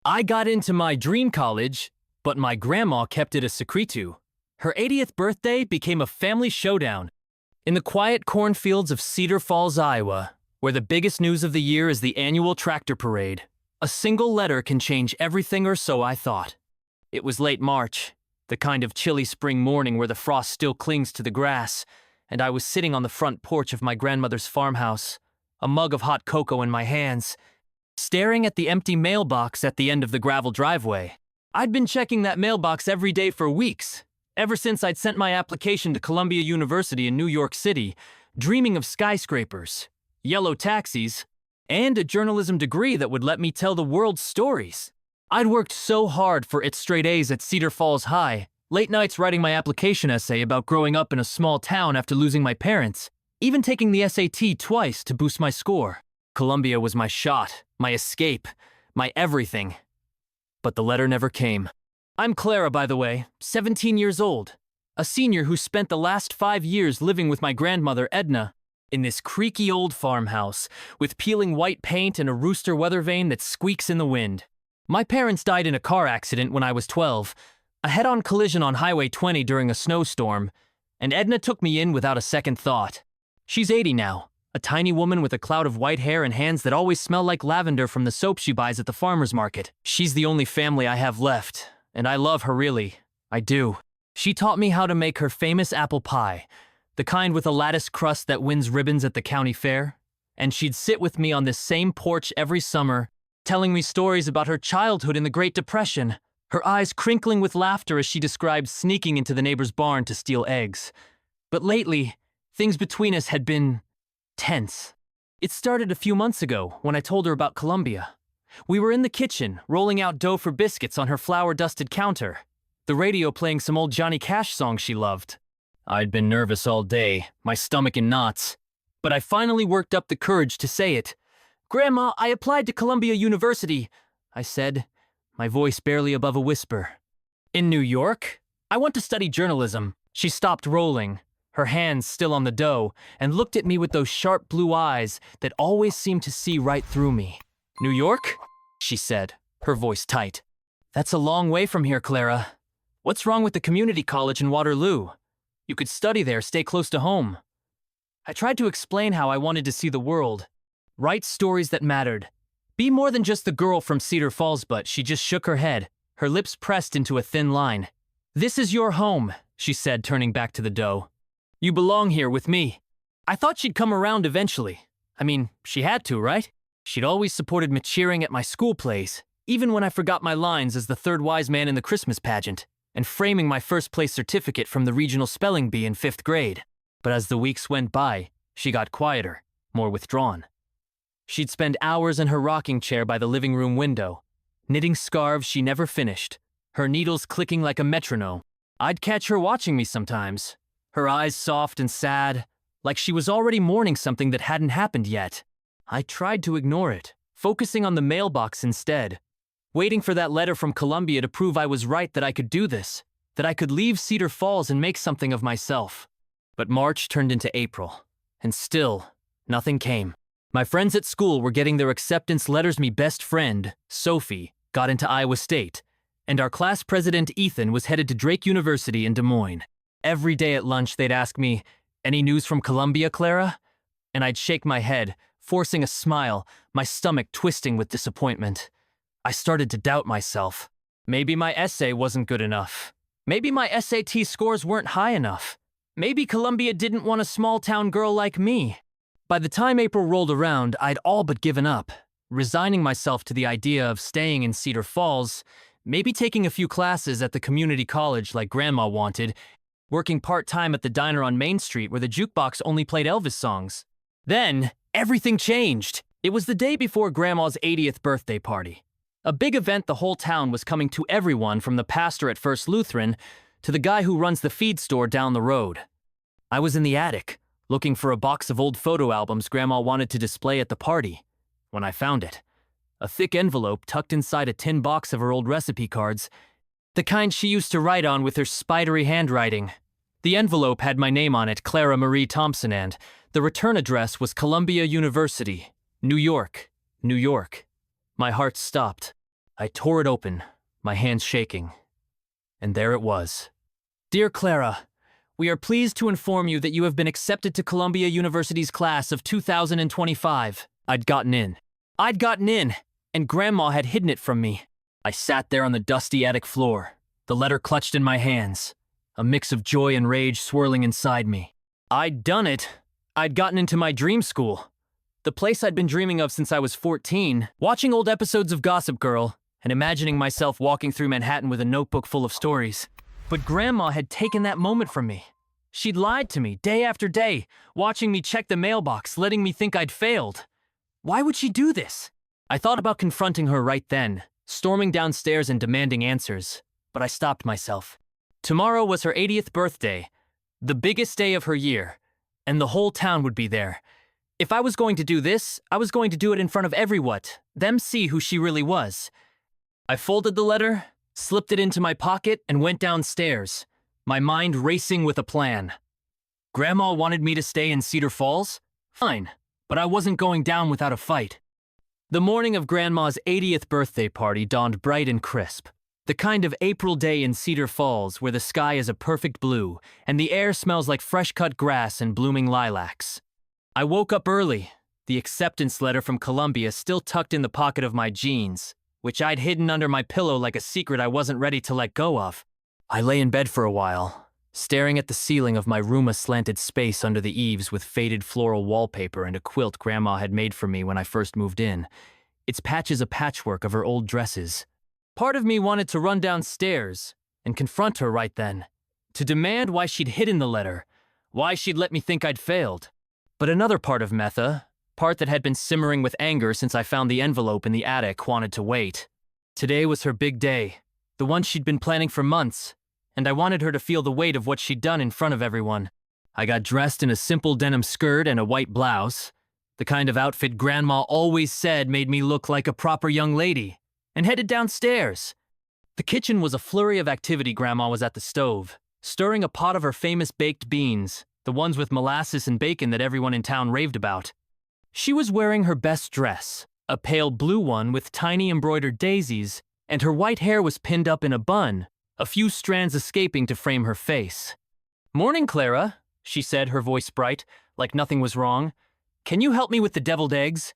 I got into my dream college, but my grandma kept it a secretu. Her 80th birthday became a family showdown. In the quiet cornfields of Cedar Falls, Iowa, where the biggest news of the year is the annual tractor parade, a single letter can change everything, or so I thought. It was late March, the kind of chilly spring morning where the frost still clings to the grass, and I was sitting on the front porch of my grandmother's farmhouse, a mug of hot cocoa in my hands, staring at the empty mailbox at the end of the gravel driveway. I'd been checking that mailbox every day for weeks, ever since I'd sent my application to Columbia University in New York City, dreaming of skyscrapers, yellow taxis, and a journalism degree that would let me tell the world stories. I'd worked so hard for its straight A's at Cedar Falls High, late nights writing my application essay about growing up in a small town after losing my parents, even taking the SAT twice to boost my score. Columbia was my shot, my escape, my everything. But the letter never came. I'm Clara, by the way, 17 years old, a senior who spent the last 5 years living with my grandmother, Edna, in this creaky old farmhouse with peeling white paint and a rooster weather vane that squeaks in the wind. My parents died in a car accident when I was 12, a head-on collision on Highway 20 during a snowstorm, and Edna took me in without a second thought. She's 80 now, a tiny woman with a cloud of white hair and hands that always smell like lavender from the soap she buys at the farmer's market. She's the only family I have left, and I love her really. I do. She taught me how to make her famous apple pie, the kind with a lattice crust that wins ribbons at the county fair, and she'd sit with me on this same porch every summer, telling me stories about her childhood in the Great Depression, her eyes crinkling with laughter as she described sneaking into the neighbor's barn to steal eggs. But lately, things between us had been tense. It started a few months ago when I told her about Columbia. We were in the kitchen, rolling out dough for biscuits on her flour-dusted counter, the radio playing some old Johnny Cash songs she loved. I'd been nervous all day, my stomach in knots, but I finally worked up the courage to say it. "Grandma, I applied to Columbia University," I said, my voice barely above a whisper. "In New York? I want to study journalism." She stopped rolling, her hands still on the dough, and looked at me with those sharp blue eyes that always seemed to see right through me. "New York?" she said, her voice tight. "That's a long way from here, Clara. What's wrong with the community college in Waterloo? You could study there, stay close to home." I tried to explain how I wanted to see the world, write stories that mattered, be more than just the girl from Cedar Falls, but she just shook her head, her lips pressed into a thin line. "This is your home," she said, turning back to the dough. "You belong here with me." I thought she'd come around eventually. I mean, she had to, right? She'd always supported me cheering at my school plays, even when I forgot my lines as the third wise man in the Christmas pageant, and framing my first place certificate from the regional spelling bee in 5th grade. But as the weeks went by, she got quieter, more withdrawn. She'd spend hours in her rocking chair by the living room window, knitting scarves she never finished, her needles clicking like a metronome. I'd catch her watching me sometimes, her eyes soft and sad, like she was already mourning something that hadn't happened yet. I tried to ignore it, focusing on the mailbox instead, waiting for that letter from Columbia to prove I was right, that I could do this, that I could leave Cedar Falls and make something of myself. But March turned into April, and still, nothing came. My friends at school were getting their acceptance letters. Me best friend, Sophie, got into Iowa State, and our class president, Ethan, was headed to Drake University in Des Moines. Every day at lunch, they'd ask me, "Any news from Columbia, Clara?" And I'd shake my head, forcing a smile, my stomach twisting with disappointment. I started to doubt myself. Maybe my essay wasn't good enough. Maybe my SAT scores weren't high enough. Maybe Columbia didn't want a small-town girl like me. By the time April rolled around, I'd all but given up, resigning myself to the idea of staying in Cedar Falls, maybe taking a few classes at the community college like Grandma wanted, working part-time at the diner on Main Street where the jukebox only played Elvis songs. Then, everything changed. It was the day before Grandma's 80th birthday party. A big event the whole town was coming to, everyone from the pastor at First Lutheran to the guy who runs the feed store down the road. I was in the attic, looking for a box of old photo albums Grandma wanted to display at the party, when I found it. A thick envelope tucked inside a tin box of her old recipe cards, the kind she used to write on with her spidery handwriting. The envelope had my name on it, Clara Marie Thompson, and the return address was Columbia University, New York, New York. My heart stopped. I tore it open, my hands shaking. And there it was. Dear Clara, we are pleased to inform you that you have been accepted to Columbia University's class of 2025. I'd gotten in, and Grandma had hidden it from me. I sat there on the dusty attic floor, the letter clutched in my hands, a mix of joy and rage swirling inside me. I'd done it. I'd gotten into my dream school, the place I'd been dreaming of since I was 14, watching old episodes of Gossip Girl and imagining myself walking through Manhattan with a notebook full of stories. But Grandma had taken that moment from me. She'd lied to me day after day, watching me check the mailbox, letting me think I'd failed. Why would she do this? I thought about confronting her right then, storming downstairs and demanding answers, but I stopped myself. Tomorrow was her 80th birthday, the biggest day of her year, and the whole town would be there. If I was going to do this, I was going to do it in front of everyone, them see who she really was. I folded the letter, slipped it into my pocket, and went downstairs, my mind racing with a plan. Grandma wanted me to stay in Cedar Falls? Fine, but I wasn't going down without a fight. The morning of Grandma's 80th birthday party dawned bright and crisp. The kind of April day in Cedar Falls where the sky is a perfect blue and the air smells like fresh-cut grass and blooming lilacs. I woke up early, the acceptance letter from Columbia still tucked in the pocket of my jeans, which I'd hidden under my pillow like a secret I wasn't ready to let go of. I lay in bed for a while, staring at the ceiling of my room-slanted space under the eaves with faded floral wallpaper and a quilt Grandma had made for me when I first moved in. Its patches a patchwork of her old dresses. Part of me wanted to run downstairs and confront her right then, to demand why she'd hidden the letter, why she'd let me think I'd failed. But another part of Metha, part that had been simmering with anger since I found the envelope in the attic, wanted to wait. Today was her big day, the one she'd been planning for months, and I wanted her to feel the weight of what she'd done in front of everyone. I got dressed in a simple denim skirt and a white blouse, the kind of outfit Grandma always said made me look like a proper young lady, and headed downstairs. The kitchen was a flurry of activity. Grandma was at the stove, stirring a pot of her famous baked beans, the ones with molasses and bacon that everyone in town raved about. She was wearing her best dress, a pale blue one with tiny embroidered daisies, and her white hair was pinned up in a bun, a few strands escaping to frame her face. "Morning, Clara," she said, her voice bright, like nothing was wrong. "Can you help me with the deviled eggs?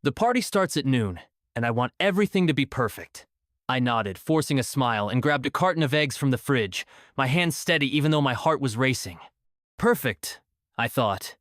The party starts at noon, and I want everything to be perfect." I nodded, forcing a smile, and grabbed a carton of eggs from the fridge, my hands steady even though my heart was racing. Perfect, I thought.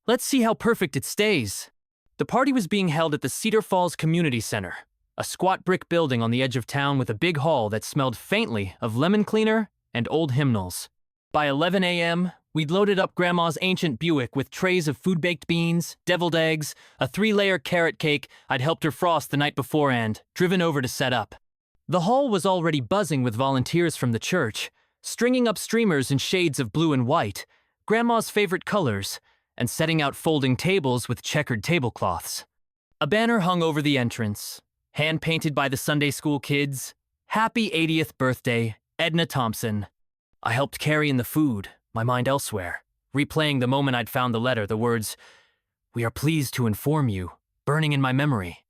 Let's see how perfect it stays. The party was being held at the Cedar Falls Community Center, a squat brick building on the edge of town with a big hall that smelled faintly of lemon cleaner and old hymnals. By 11 a.m., we'd loaded up Grandma's ancient Buick with trays of food-baked beans, deviled eggs, a 3-layer carrot cake I'd helped her frost the night before and driven over to set up. The hall was already buzzing with volunteers from the church, stringing up streamers in shades of blue and white, Grandma's favorite colors, and setting out folding tables with checkered tablecloths. A banner hung over the entrance, hand-painted by the Sunday school kids. "Happy 80th birthday, Edna Thompson." I helped carry in the food, my mind elsewhere, replaying the moment I'd found the letter, the words, "We are pleased to inform you," burning in my memory.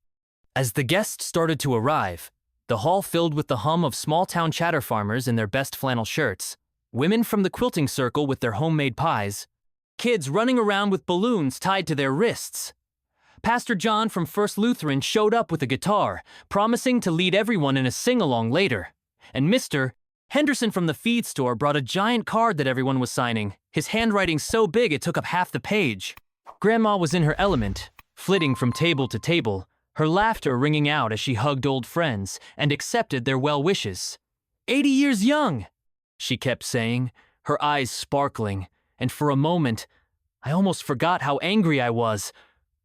As the guests started to arrive, the hall filled with the hum of small-town chatter farmers in their best flannel shirts, women from the quilting circle with their homemade pies, kids running around with balloons tied to their wrists. Pastor John from First Lutheran showed up with a guitar, promising to lead everyone in a sing-along later. And Mr. Henderson from the feed store brought a giant card that everyone was signing, his handwriting so big it took up half the page. Grandma was in her element, flitting from table to table, her laughter ringing out as she hugged old friends and accepted their well wishes. 80 years young, she kept saying, her eyes sparkling, and for a moment, I almost forgot how angry I was.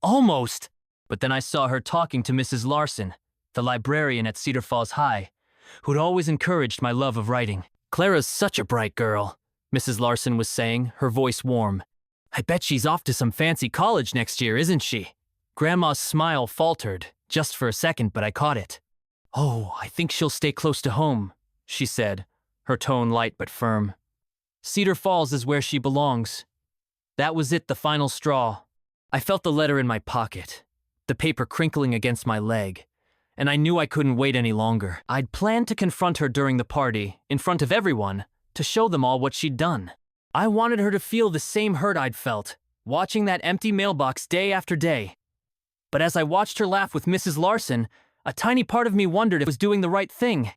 Almost! But then I saw her talking to Mrs. Larson, the librarian at Cedar Falls High, who'd always encouraged my love of writing. "Clara's such a bright girl," Mrs. Larson was saying, her voice warm. "I bet she's off to some fancy college next year, isn't she?" Grandma's smile faltered, just for a second, but I caught it. "Oh, I think she'll stay close to home," she said, her tone light but firm. "Cedar Falls is where she belongs." That was it, the final straw. I felt the letter in my pocket, the paper crinkling against my leg, and I knew I couldn't wait any longer. I'd planned to confront her during the party, in front of everyone, to show them all what she'd done. I wanted her to feel the same hurt I'd felt, watching that empty mailbox day after day. But as I watched her laugh with Mrs. Larson, a tiny part of me wondered if I was doing the right thing.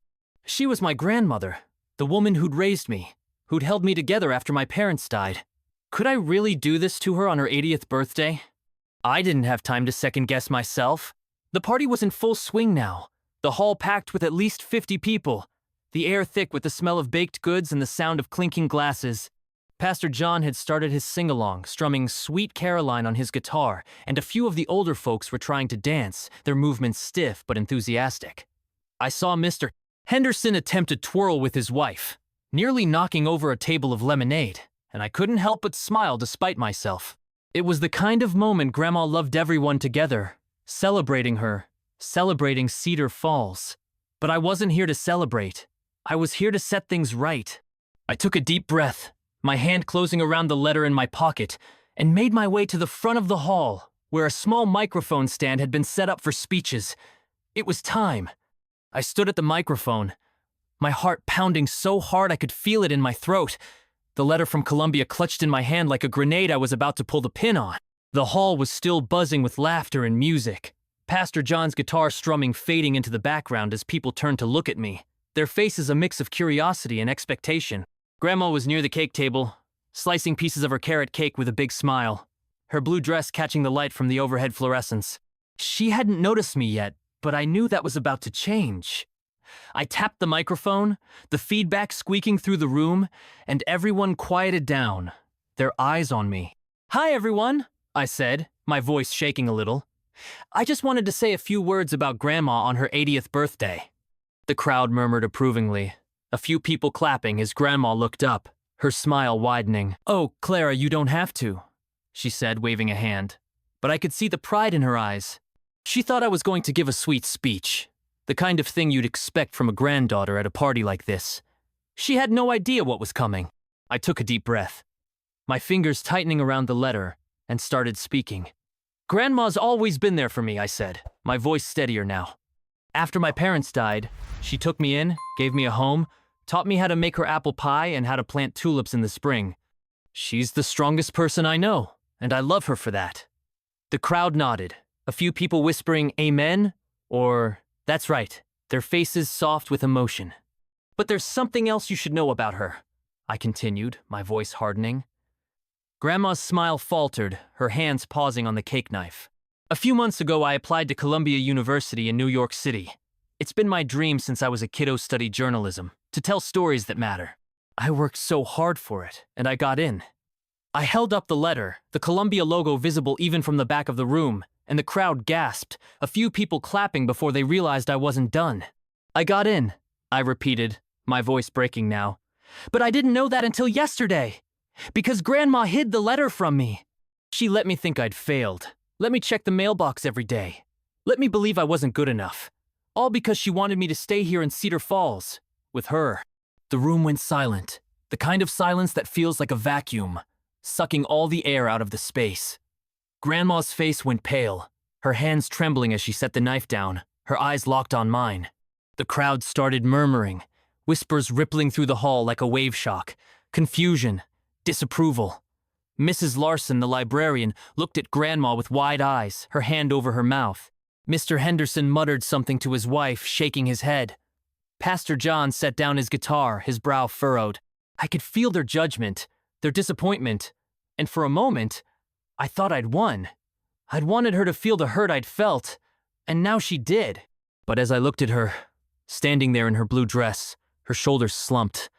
She was my grandmother, the woman who'd raised me, who'd held me together after my parents died. Could I really do this to her on her 80th birthday? I didn't have time to second-guess myself. The party was in full swing now, the hall packed with at least 50 people, the air thick with the smell of baked goods and the sound of clinking glasses. Pastor John had started his sing-along, strumming Sweet Caroline on his guitar, and a few of the older folks were trying to dance, their movements stiff but enthusiastic. I saw Mr. Henderson attempt to twirl with his wife, nearly knocking over a table of lemonade, and I couldn't help but smile despite myself. It was the kind of moment Grandma loved everyone together, celebrating her, celebrating Cedar Falls. But I wasn't here to celebrate. I was here to set things right. I took a deep breath, my hand closing around the letter in my pocket, and made my way to the front of the hall, where a small microphone stand had been set up for speeches. It was time. I stood at the microphone, my heart pounding so hard I could feel it in my throat. The letter from Columbia clutched in my hand like a grenade I was about to pull the pin on. The hall was still buzzing with laughter and music, Pastor John's guitar strumming fading into the background as people turned to look at me, their faces a mix of curiosity and expectation. Grandma was near the cake table, slicing pieces of her carrot cake with a big smile, her blue dress catching the light from the overhead fluorescence. She hadn't noticed me yet, but I knew that was about to change. I tapped the microphone, the feedback squeaking through the room, and everyone quieted down, their eyes on me. "Hi, everyone," I said, my voice shaking a little. "I just wanted to say a few words about Grandma on her 80th birthday." The crowd murmured approvingly, a few people clapping as Grandma looked up, her smile widening. "Oh, Clara, you don't have to," she said, waving a hand. But I could see the pride in her eyes. She thought I was going to give a sweet speech, the kind of thing you'd expect from a granddaughter at a party like this. She had no idea what was coming. I took a deep breath, my fingers tightening around the letter, and started speaking. "Grandma's always been there for me," I said, my voice steadier now. "After my parents died, she took me in, gave me a home, taught me how to make her apple pie and how to plant tulips in the spring. She's the strongest person I know, and I love her for that." The crowd nodded, a few people whispering amen, or "That's right," their faces soft with emotion. "But there's something else you should know about her," I continued, my voice hardening. Grandma's smile faltered, her hands pausing on the cake knife. "A few months ago, I applied to Columbia University in New York City. It's been my dream since I was a kid to study journalism, to tell stories that matter. I worked so hard for it, and I got in." I held up the letter, the Columbia logo visible even from the back of the room, and the crowd gasped, a few people clapping before they realized I wasn't done. "I got in," I repeated, my voice breaking now. "But I didn't know that until yesterday, because Grandma hid the letter from me. She let me think I'd failed, let me check the mailbox every day, let me believe I wasn't good enough, all because she wanted me to stay here in Cedar Falls, with her." The room went silent, the kind of silence that feels like a vacuum, sucking all the air out of the space. Grandma's face went pale, her hands trembling as she set the knife down, her eyes locked on mine. The crowd started murmuring, whispers rippling through the hall like a wave shock, confusion, disapproval. Mrs. Larson, the librarian, looked at Grandma with wide eyes, her hand over her mouth. Mr. Henderson muttered something to his wife, shaking his head. Pastor John set down his guitar, his brow furrowed. I could feel their judgment, their disappointment, and for a moment, I thought I'd won. I'd wanted her to feel the hurt I'd felt, and now she did. But as I looked at her, standing there in her blue dress, her shoulders slumped,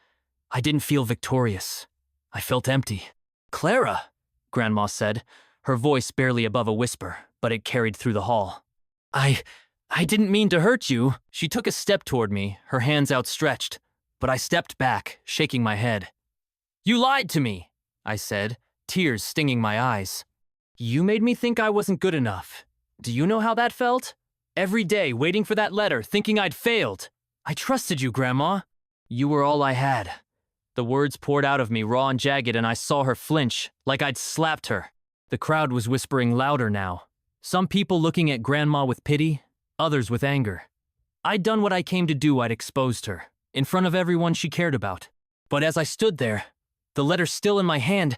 I didn't feel victorious. I felt empty. "Clara," Grandma said, her voice barely above a whisper, but it carried through the hall. I didn't mean to hurt you." She took a step toward me, her hands outstretched, but I stepped back, shaking my head. "You lied to me," I said, tears stinging my eyes. "You made me think I wasn't good enough. Do you know how that felt? Every day, waiting for that letter, thinking I'd failed. I trusted you, Grandma. You were all I had." The words poured out of me raw and jagged, and I saw her flinch, like I'd slapped her. The crowd was whispering louder now, some people looking at Grandma with pity, others with anger. I'd done what I came to do. I'd exposed her, in front of everyone she cared about. But as I stood there, the letter still in my hand,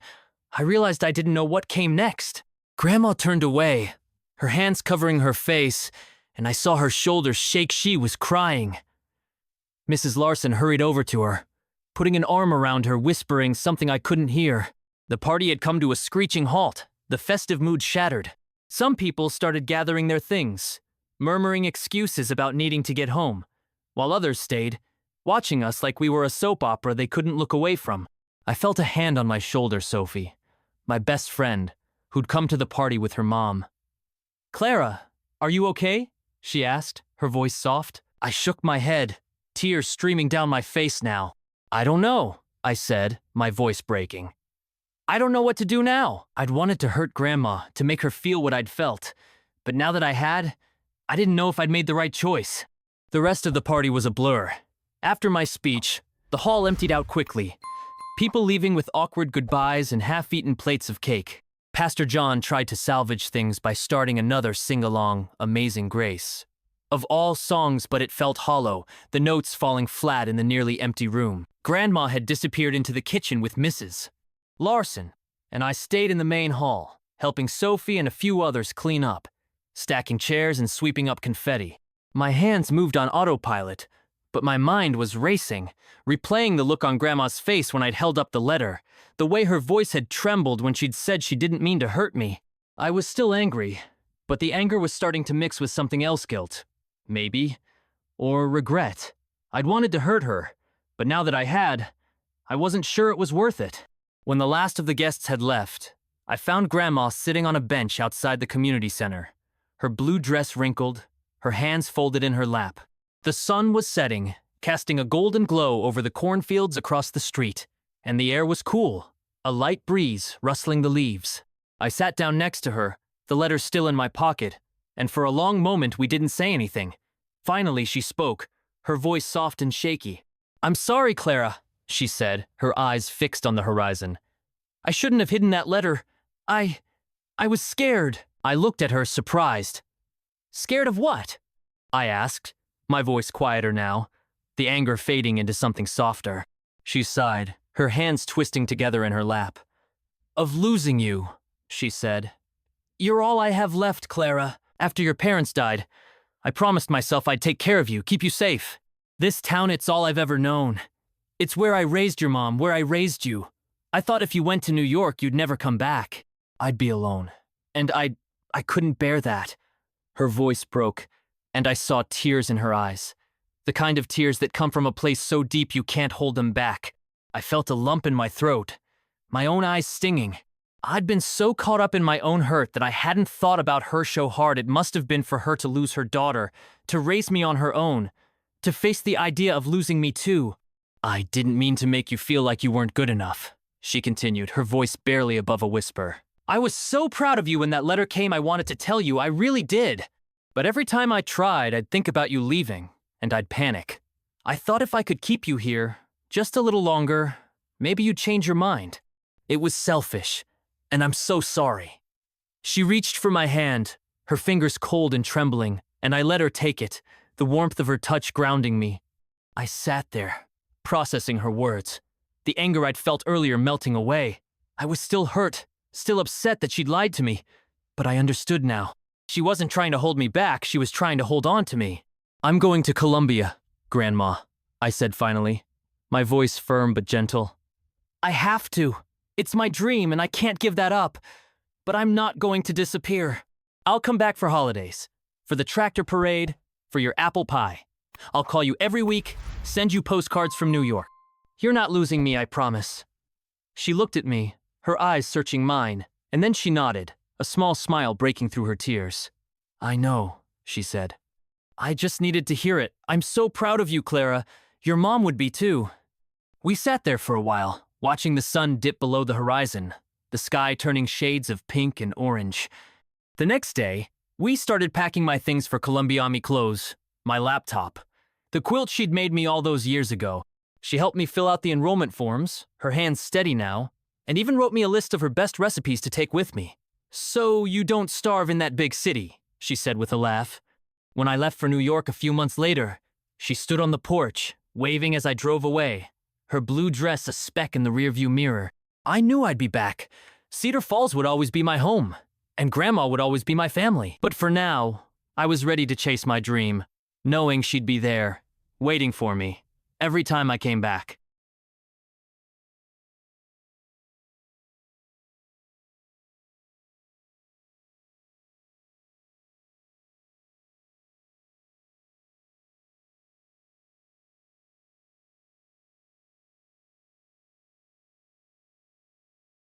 I realized I didn't know what came next. Grandma turned away, her hands covering her face, and I saw her shoulders shake. She was crying. Mrs. Larson hurried over to her, putting an arm around her, whispering something I couldn't hear. The party had come to a screeching halt, the festive mood shattered. Some people started gathering their things, murmuring excuses about needing to get home, while others stayed, watching us like we were a soap opera they couldn't look away from. I felt a hand on my shoulder. Sophie, my best friend, who'd come to the party with her mom. "Clara, are you okay?" she asked, her voice soft. I shook my head, tears streaming down my face now. "I don't know," I said, my voice breaking. "I don't know what to do now." I'd wanted to hurt Grandma, to make her feel what I'd felt, but now that I had, I didn't know if I'd made the right choice. The rest of the party was a blur. After my speech, the hall emptied out quickly, people leaving with awkward goodbyes and half-eaten plates of cake. Pastor John tried to salvage things by starting another sing-along, Amazing Grace. Of all songs, but it felt hollow, the notes falling flat in the nearly empty room. Grandma had disappeared into the kitchen with Mrs. Larson, and I stayed in the main hall, helping Sophie and a few others clean up, stacking chairs and sweeping up confetti. My hands moved on autopilot, but my mind was racing, replaying the look on Grandma's face when I'd held up the letter, the way her voice had trembled when she'd said she didn't mean to hurt me. I was still angry, but the anger was starting to mix with something else, guilt, maybe, or regret. I'd wanted to hurt her, but now that I had, I wasn't sure it was worth it. When the last of the guests had left, I found Grandma sitting on a bench outside the community center, her blue dress wrinkled, her hands folded in her lap. The sun was setting, casting a golden glow over the cornfields across the street, and the air was cool, a light breeze rustling the leaves. I sat down next to her, the letter still in my pocket, and for a long moment we didn't say anything. Finally she spoke, her voice soft and shaky. "I'm sorry, Clara," she said, her eyes fixed on the horizon. "I shouldn't have hidden that letter. I was scared." I looked at her, surprised. "Scared of what?" I asked, my voice quieter now, the anger fading into something softer. She sighed, her hands twisting together in her lap. "Of losing you," she said. "You're all I have left, Clara. After your parents died, I promised myself I'd take care of you, keep you safe. This town, it's all I've ever known. It's where I raised your mom, where I raised you. I thought if you went to New York, you'd never come back. I'd be alone. And I couldn't bear that." Her voice broke, and I saw tears in her eyes. The kind of tears that come from a place so deep you can't hold them back. I felt a lump in my throat, my own eyes stinging. I'd been so caught up in my own hurt that I hadn't thought about her so hard it must have been for her to lose her daughter, to raise me on her own, to face the idea of losing me too. "I didn't mean to make you feel like you weren't good enough," she continued, her voice barely above a whisper. "I was so proud of you when that letter came. I wanted to tell you, I really did. But every time I tried, I'd think about you leaving, and I'd panic. I thought if I could keep you here, just a little longer, maybe you'd change your mind. It was selfish, and I'm so sorry." She reached for my hand, her fingers cold and trembling, and I let her take it, the warmth of her touch grounding me. I sat there, processing her words, the anger I'd felt earlier melting away. I was still hurt, still upset that she'd lied to me, but I understood now. She wasn't trying to hold me back, she was trying to hold on to me. "I'm going to Columbia, Grandma," I said finally, my voice firm but gentle. "I have to. It's my dream and I can't give that up. But I'm not going to disappear. I'll come back for holidays, for the tractor parade, for your apple pie. I'll call you every week, send you postcards from New York. You're not losing me, I promise." She looked at me, her eyes searching mine, and then she nodded, a small smile breaking through her tears. "I know," she said. "I just needed to hear it. I'm so proud of you, Clara. Your mom would be too." We sat there for a while, watching the sun dip below the horizon, the sky turning shades of pink and orange. The next day, we started packing my things for Columbiami clothes, my laptop, the quilt she'd made me all those years ago. She helped me fill out the enrollment forms, her hands steady now, and even wrote me a list of her best recipes to take with me. "So you don't starve in that big city," she said with a laugh. When I left for New York a few months later, she stood on the porch, waving as I drove away, her blue dress a speck in the rearview mirror. I knew I'd be back. Cedar Falls would always be my home, and Grandma would always be my family. But for now, I was ready to chase my dream, knowing she'd be there, waiting for me, every time I came back.